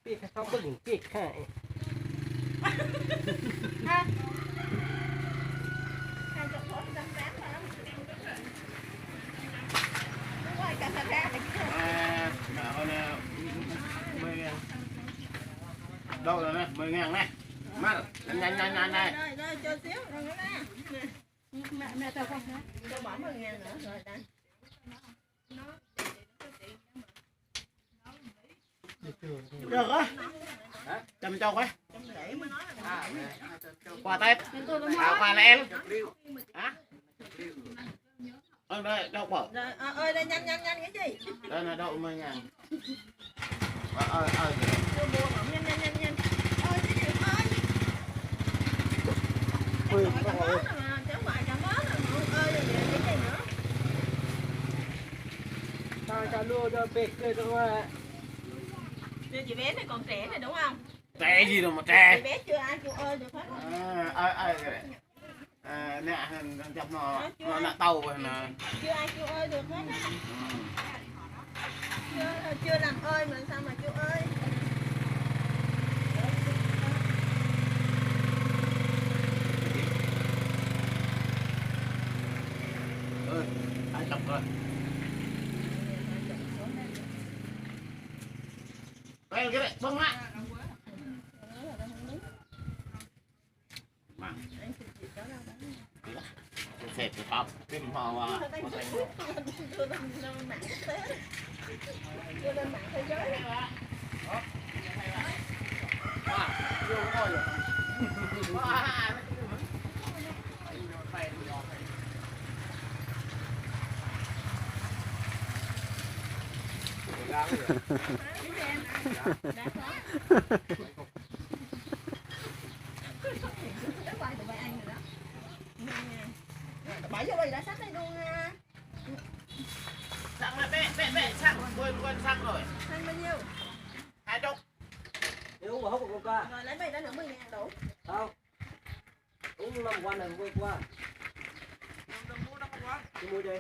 พี่เขาเบิ่งกิ๊กให้đâu rồi nè 10.000 này má nhanh này đây cho xíu rồi nữa nè mẹ tao không hả cho bỏ 10.000 nữa rồi đây được á chầm châu ấy quà tết quà lẹ luôn hả đây đâu bỏ ơi đây nhanh cái gì đây là đậu 10.000 chưa mua mà nhanh ơi cái gì ơi cháu ngoại cả món rồi ơi cái gì nữa tao cho luôn cho bệt lên rồi Đưa chị bé này còn trẻ này đúng không? Trẻ gì đâu mà trẻ. Chị bé chưa ai kêu ơi được hết. Nè chọc nó nạ tàu rồi nè. Chưa ai kêu ơi được hết á. Chưa làm ơi mà sao mà kêu ơi. Ai chọc rồi. Đây cái đấy, bông lại. Mà. Xẹp cái phòng, cái phòng mà. Chưa lên mạng quốc tế. Chưa lên mạng thế giới. Vô thôi rồi. Bỏ vô đây đã sắp đây luôn nha. Xăng rồi, bẹ, xăng, quên xăng rồi. Xăng bao nhiêu? 20. Đi uống một hốc của Coca. Rồi lấy mày đã nữa 10.000 đủ. Không. Uống 5 quan này vui quá. Đi mua đi.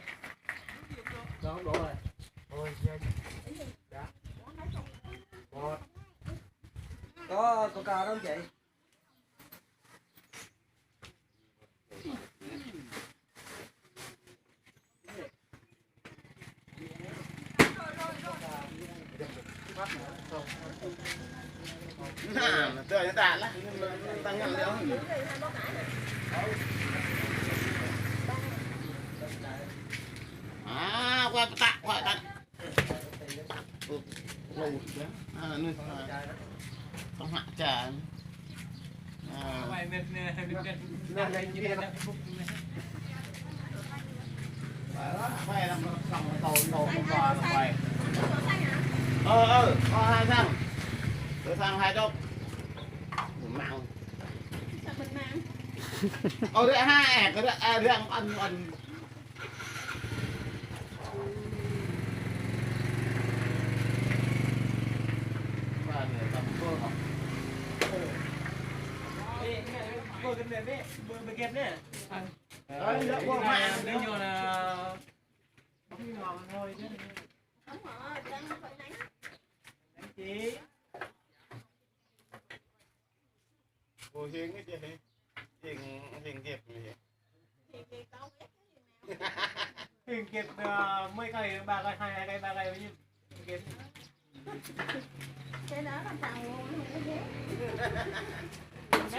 Rồi không đủ rồi. Thôi nhanh. Dạ. Một. Có Coca đó không chị? Tươi nó tàn lắm, tăng ngăn nữa. Qua tạ, qua tạ. Nuôi không hạ trà. Mày mệt nè, Quay làm tàu không có quay. Có 2 xăng. Tôi sang 2 chốc. Mạng. Sao mình mang? Đấy 2 cái đấy đang ăn. Và để tầm cô không? cô cái này đấy, bơ kẹp nè. Đấy, đỡ qua mạng. Đấy nhờ là không ngọt thôi chứ. Không rồi, đang phải đánh. Đánh chị. Cô hiến cái gì? Hiền kẹp gì? Hiền kẹp mấy cây, 3 cây, 2 cây, 3 cây bao nhiêu? Kẹp. Cái đó là tàu luôn, không có ghét.